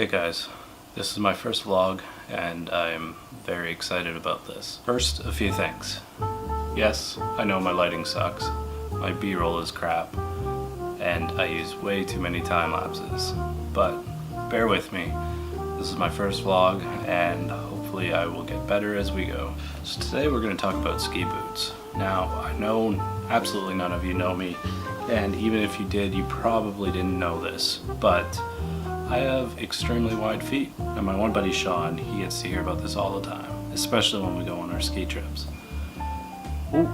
guys, this is my first vlog and I'm very excited about this. First, a few things. Yes, I know my lighting sucks, my B-roll is crap, and I use way too many time lapses, but bear with me. This is my first vlog and hopefully I will get better as we go. So today we're going to talk about ski boots. Now, I know absolutely none of you know me, and even if you did, you probably didn't know this, but I have extremely wide feet, and my one buddy Sean, he gets to hear about this all the time, especially when we go on our ski trips. Ooh,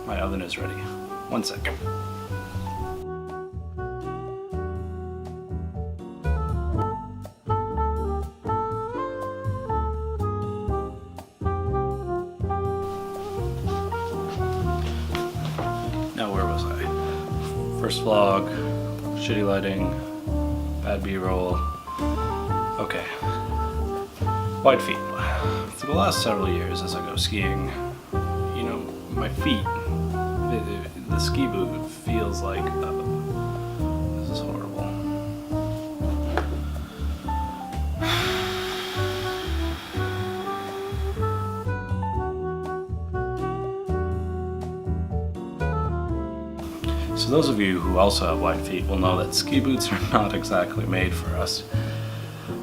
my oven is ready. 1 second. Now where was I? First vlog, shitty lighting, bad B-roll. Okay. Wide feet. For the last several years as I go skiing, you know, my feet, the ski boot feels like, this is horrible. So those of you who also have wide feet will know that ski boots are not exactly made for us.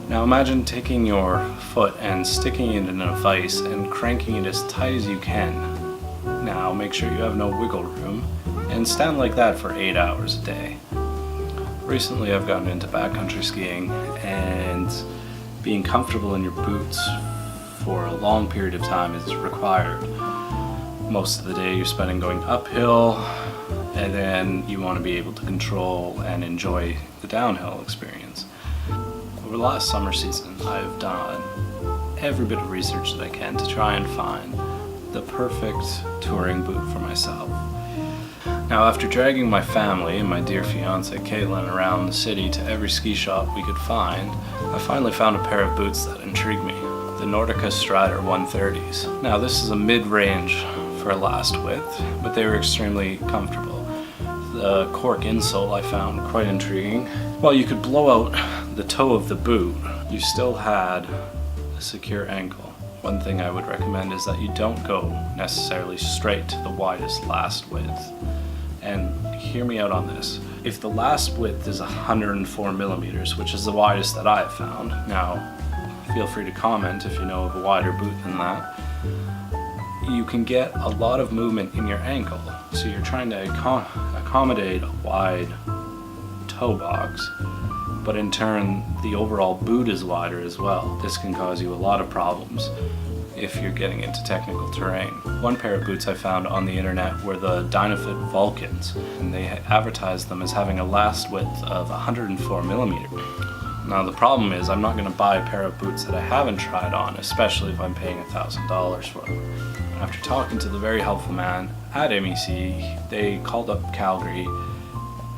Now imagine taking your foot and sticking it in a vise and cranking it as tight as you can. Now make sure you have no wiggle room and stand like that for 8 hours a day. Recently I've gotten into backcountry skiing, and being comfortable in your boots for a long period of time is required. Most of the day you're spending going uphill, and then you want to be able to control and enjoy the downhill experience. Over the last summer season, I've done every bit of research that I can to try and find the perfect touring boot for myself. Now, after dragging my family and my dear fiance Caitlin around the city to every ski shop we could find, I finally found a pair of boots that intrigued me, the Nordica Strider 130s. Now, this is a mid-range for a last width, but they were extremely comfortable. The cork insole I found quite intriguing. While you could blow out the toe of the boot, you still had a secure ankle. One thing I would recommend is that you don't go necessarily straight to the widest last width. And hear me out on this. If the last width is 104 millimeters, which is the widest that I have found, now feel free to comment if you know of a wider boot than that, you can get a lot of movement in your ankle. So you're trying to accommodate a wide toe box, but in turn the overall boot is wider as well. This can cause you a lot of problems if you're getting into technical terrain. One pair of boots I found on the internet were the Dynafit Vulcans, and they advertised them as having a last width of 104 millimeters. Now the problem is I'm not going to buy a pair of boots that I haven't tried on, especially if I'm paying $1,000 for them. After talking to the very helpful man at MEC, they called up Calgary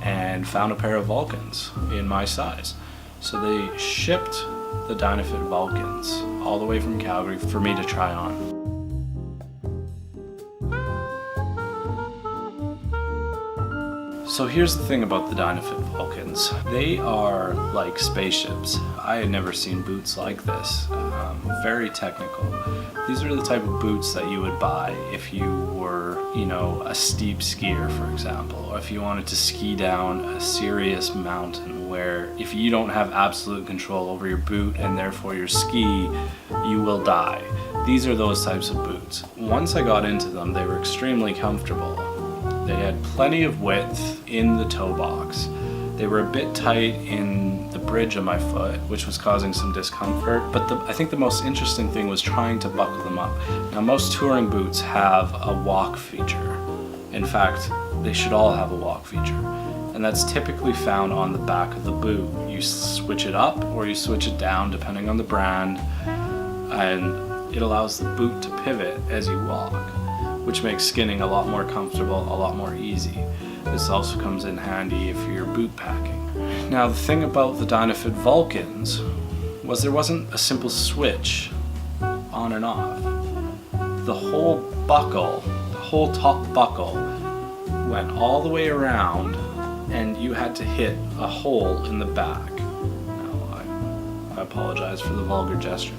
and found a pair of Vulcans in my size. So they shipped the Dynafit Vulcans all the way from Calgary for me to try on. So here's the thing about the Dynafit Vulcans. They are like spaceships. I had never seen boots like this. Very technical. These are the type of boots that you would buy if you were, you know, a steep skier, for example, or if you wanted to ski down a serious mountain where if you don't have absolute control over your boot and therefore your ski, you will die. These are those types of boots. Once I got into them, they were extremely comfortable. They had plenty of width in the toe box. They were a bit tight in the bridge of my foot, which was causing some discomfort, but I think the most interesting thing was trying to buckle them up. Now, most touring boots have a walk feature. In fact, they should all have a walk feature, and that's typically found on the back of the boot. You switch it up or you switch it down depending on the brand, and it allows the boot to pivot as you walk, which makes skinning a lot more comfortable, a lot more easy. This also comes in handy if you're boot packing. Now the thing about the Dynafit Vulcans was there wasn't a simple switch on and off. The whole buckle, the whole top buckle went all the way around, and you had to hit a hole in the back. Now apologize for the vulgar gesture.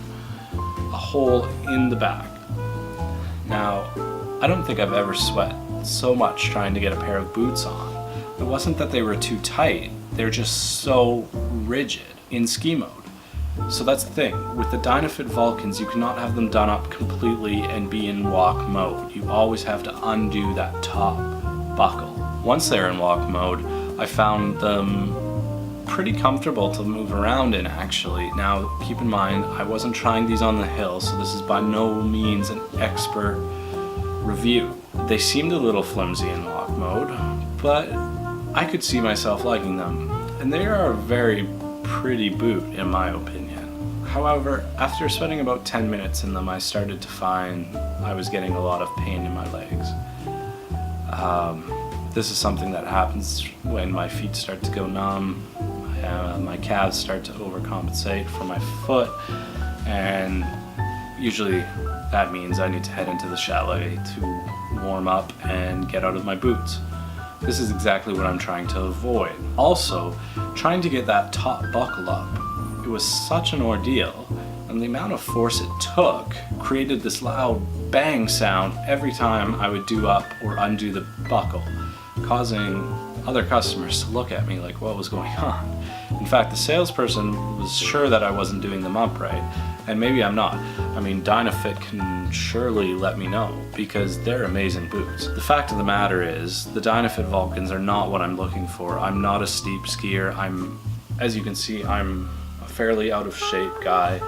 A hole in the back. Now, I don't think I've ever sweat so much trying to get a pair of boots on. It wasn't that they were too tight, they're just so rigid in ski mode. So that's the thing, with the Dynafit Vulcans, you cannot have them done up completely and be in walk mode. You always have to undo that top buckle. Once they're in walk mode, I found them pretty comfortable to move around in, actually. Now, keep in mind, I wasn't trying these on the hill, so this is by no means an expert review. They seemed a little flimsy in walk mode, but I could see myself liking them. And they are a very pretty boot, in my opinion. However, after spending about 10 minutes in them, I started to find I was getting a lot of pain in my legs. This is something that happens when my feet start to go numb, my calves start to overcompensate for my foot, and usually that means I need to head into the chalet to warm up and get out of my boots. This is exactly what I'm trying to avoid. Also, trying to get that top buckle up, it was such an ordeal, and the amount of force it took created this loud bang sound every time I would do up or undo the buckle, causing other customers to look at me like what was going on. In fact, the salesperson was sure that I wasn't doing them up right, and maybe I'm not. I mean, Dynafit can surely let me know, because they're amazing boots. The fact of the matter is, the Dynafit Vulcans are not what I'm looking for. I'm not a steep skier. As you can see, I'm a fairly out of shape guy.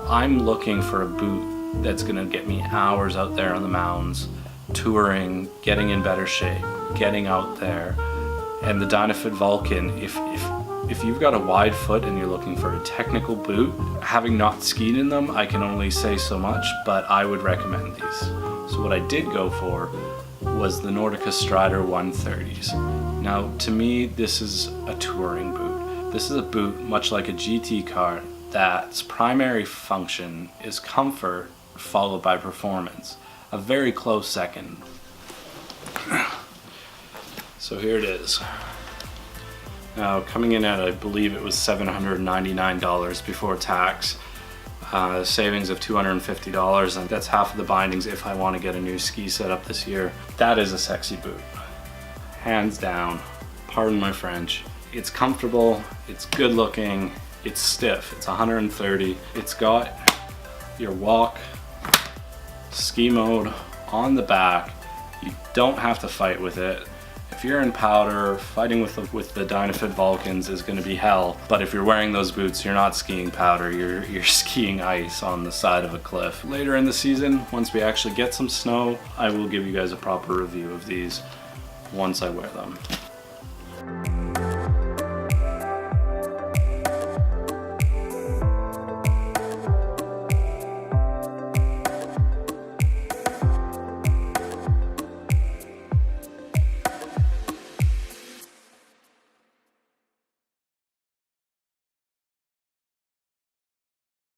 I'm looking for a boot that's gonna get me hours out there on the mountains, touring, getting in better shape, getting out there. And the Dynafit Vulcan, if you've got a wide foot and you're looking for a technical boot, having not skied in them, I can only say so much, but I would recommend these. So what I did go for was the Nordica Strider 130s. Now, to me, this is a touring boot. This is a boot, much like a GT car, that's primary function is comfort followed by performance. A very close second. So here it is. Now, coming in at, I believe it was $799 before tax, savings of $250, and that's half of the bindings if I want to get a new ski setup this year. That is a sexy boot, hands down. Pardon my French. It's comfortable, it's good looking, it's stiff, it's 130. It's got your walk, ski mode on the back. You don't have to fight with it. If you're in powder, fighting with the Dynafit Vulcans is going to be hell. But if you're wearing those boots, you're not skiing powder, you're skiing ice on the side of a cliff. Later in the season, once we actually get some snow, I will give you guys a proper review of these once I wear them.